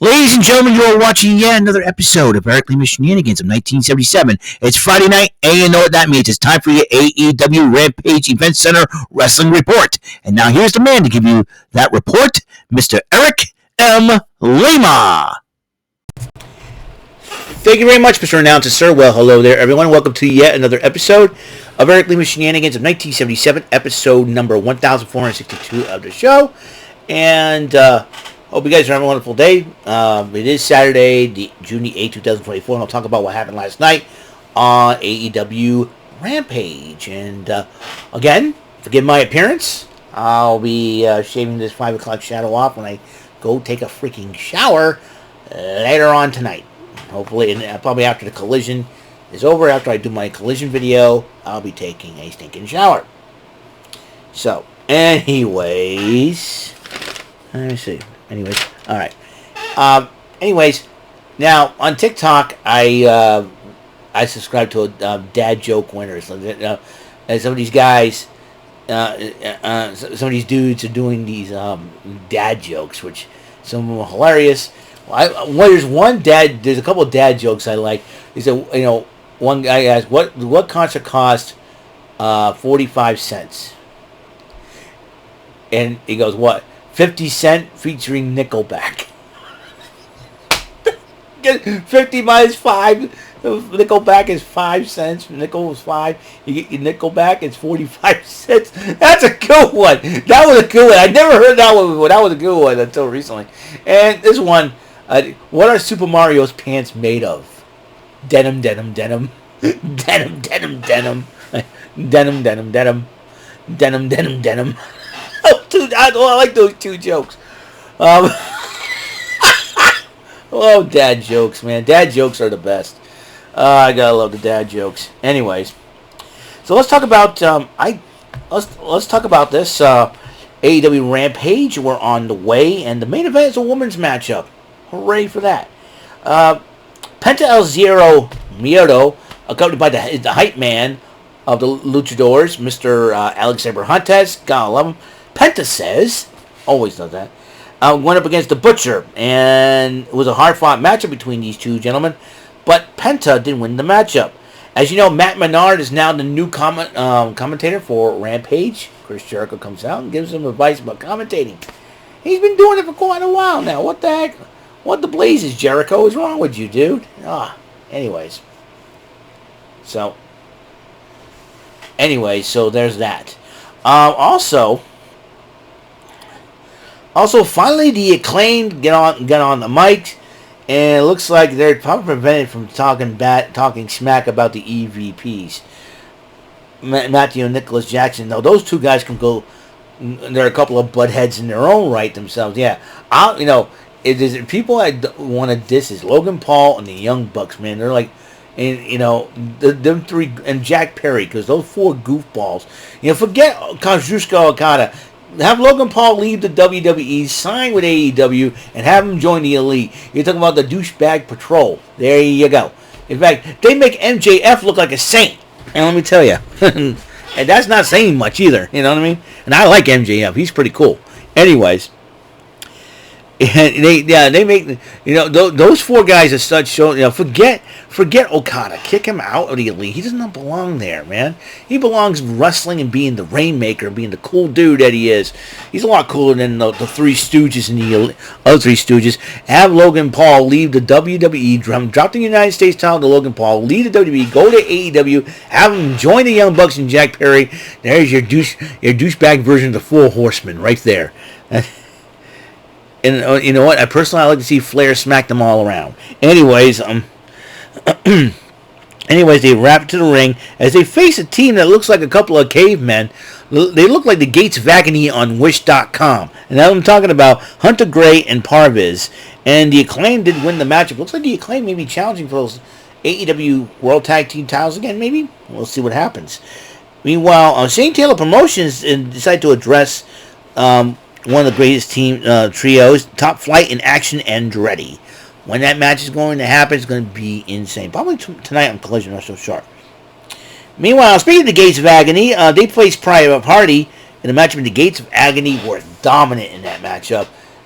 Ladies and gentlemen, you are watching yet another episode of Lima Shenanigans of 1977. It's Friday night, and you know what that means. It's time for your AEW Rampage Event Center Wrestling Report. And now here's the man to give you that report, Mr. Eric M. Lima. Thank you very much, Mr. Announcer, sir. Well, hello there, everyone. Welcome to yet another episode of Eric Lima Shenanigans of 1977, episode number 1462 of the show. And, hope you guys are having a wonderful day. It is Saturday, June 8, 2024, and I'll talk about what happened last night on AEW Rampage. And, again, forgive my appearance. I'll be shaving this 5 o'clock shadow off when I go take a freaking shower later on tonight. Hopefully, and probably after the collision is over, after I do my collision video, I'll be taking a stinking shower. So, anyways, let me see. Alright. Anyways, now on TikTok, I subscribe to a dad joke winner. So, and some of these guys, some of these dudes are doing these dad jokes, which some of them are hilarious. There's a couple of dad jokes I like. He said, one guy asked, what concert cost 45 cents? And he goes, what? 50 Cent featuring Nickelback. 50 minus 5. Nickelback is 5 cents. Nickel was 5. You get your Nickelback, it's 45 cents. That's a good one. That was a good one. I never heard that one before. That was a good one until recently. And this one, what are Super Mario's pants made of? Denim, denim, denim. Denim, denim, denim. Denim, denim, denim. Denim, denim, denim. I like those two jokes. Oh, dad jokes, man. Dad jokes are the best. I gotta love the dad jokes. Anyways, so let's talk about let's talk about this AEW Rampage. We're on the way, and the main event is a women's matchup. Hooray for that! Penta El Zero Miedo, accompanied by the hype man of the Luchadors, Mr. Alex Abrahantes. Gotta love him. Penta says, always does that, went up against the Butcher, and it was a hard-fought matchup between these two gentlemen, but Penta didn't win the matchup. As you know, Matt Menard is now the new commentator for Rampage. Chris Jericho comes out and gives him advice about commentating. He's been doing it for quite a while now. What the heck? What the blazes, Jericho, is wrong with you, dude? Anyways. So there's that. Also, finally, the Acclaimed get on the mic, and it looks like they're probably prevented from talking smack about the EVPs. Matthew and Nicholas Jackson. Now, those two guys can go. They're a couple of butt heads in their own right themselves. Yeah, it is people I want to diss is Logan Paul and the Young Bucks. Man, they're like, and them three and Jack Perry, because those four goofballs. Forget Kazuchika Okada. Have Logan Paul leave the WWE, sign with AEW, and have him join the Elite. You're talking about the douchebag patrol. There you go. In fact, they make MJF look like a saint. And let me tell you, and that's not saying much either. You know what I mean? And I like MJF. He's pretty cool. Anyways, and they make those four guys are such show. Forget Okada. Kick him out of the Elite. He doesn't belong there, man. He belongs wrestling and being the Rainmaker, being the cool dude that he is. He's a lot cooler than the Three Stooges and the other Three Stooges. Have Logan Paul leave the WWE, drop the United States title to Logan Paul, leave the WWE, go to AEW, have him join the Young Bucks and Jack Perry. There's your douchebag version of the Four Horsemen right there. And you know what? I like to see Flair smack them all around. Anyways, they wrap it to the ring as they face a team that looks like a couple of cavemen. They look like the Gates of Agony on Wish.com. And that's what I'm talking about. Hunter Gray and Parviz. And the Acclaim did win the matchup. Looks like the Acclaim may be challenging for those AEW World Tag Team titles again, maybe? We'll see what happens. Meanwhile, Shane Taylor Promotions decided to address one of the greatest team trios, Top Flight and Action Andretti. When that match is going to happen, it's going to be insane. Probably tonight on Collision Wrestle Sharp. Meanwhile, speaking of the Gates of Agony, they placed Private Party in a matchup. The Gates of Agony were dominant in that matchup.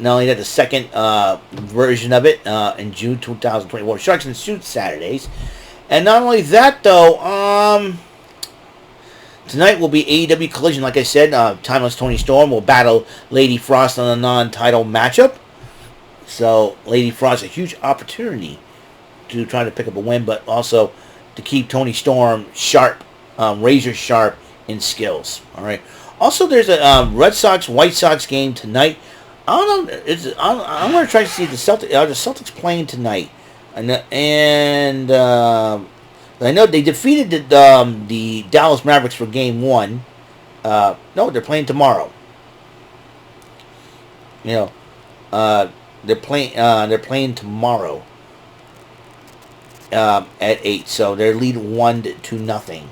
not only that, the second version of it in June 2024. Sharks and Suits Saturdays. And not only that, though, tonight will be AEW Collision. Like I said, Timeless Tony Storm will battle Lady Frost on a non-title matchup. So, Lady Frost, a huge opportunity to try to pick up a win, but also to keep Tony Storm sharp, razor sharp in skills. All right. Also, there's a Red Sox White Sox game tonight. I don't know. I'm going to try to see the Celtics. Are the Celtics playing tonight? And I know they defeated the Dallas Mavericks for Game 1. No, they're playing tomorrow. You know, they're playing tomorrow at 8. So they're leading 1-0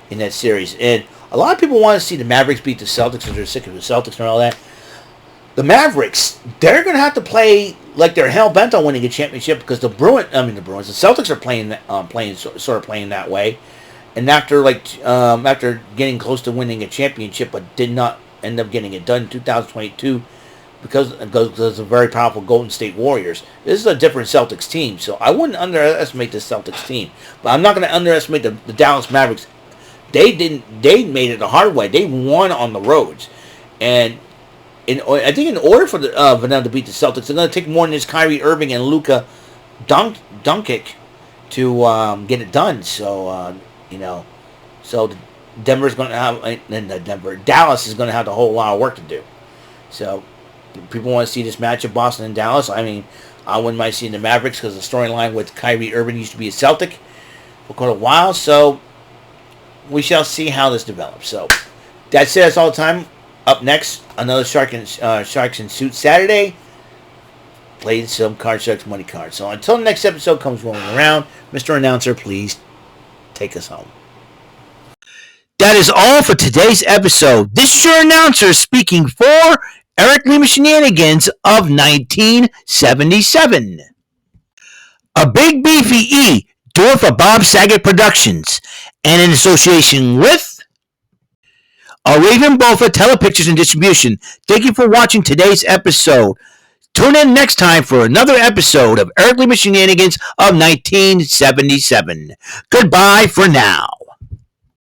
in that series. And a lot of people want to see the Mavericks beat the Celtics because they're sick of the Celtics and all that. The Mavericks, they're going to have to play like they're hell bent on winning a championship because the Celtics are playing that way. And after getting close to winning a championship, but did not end up getting it done in 2022 because of the very powerful Golden State Warriors. This is a different Celtics team, so I wouldn't underestimate the Celtics team. But I'm not going to underestimate the Dallas Mavericks. They made it the hard way. They won on the roads, and I think in order for them to beat the Celtics, they're going to take more than this Kyrie Irving and Luka Doncic to get it done. So so Denver's going to have Dallas is going to have a whole lot of work to do. So people want to see this matchup, Boston and Dallas. I mean, I wouldn't mind seeing the Mavericks because the storyline with Kyrie Irving used to be a Celtic for quite a while. So we shall see how this develops. So that's it. That's all the time. Up next, another Sharks and Suits Saturday. Played some Card Sharks Money cards. So until the next episode comes rolling around, Mr. Announcer, please take us home. That is all for today's episode. This is your announcer speaking for Eric Lima Shenanigans of 1977. A Big Beefy E, doing for Bob Saget Productions, and in association with a Raven Bofa Telepictures and Distribution. Thank you for watching today's episode. Tune in next time for another episode of Eric Lima Shenanigans of 1977. Goodbye for now.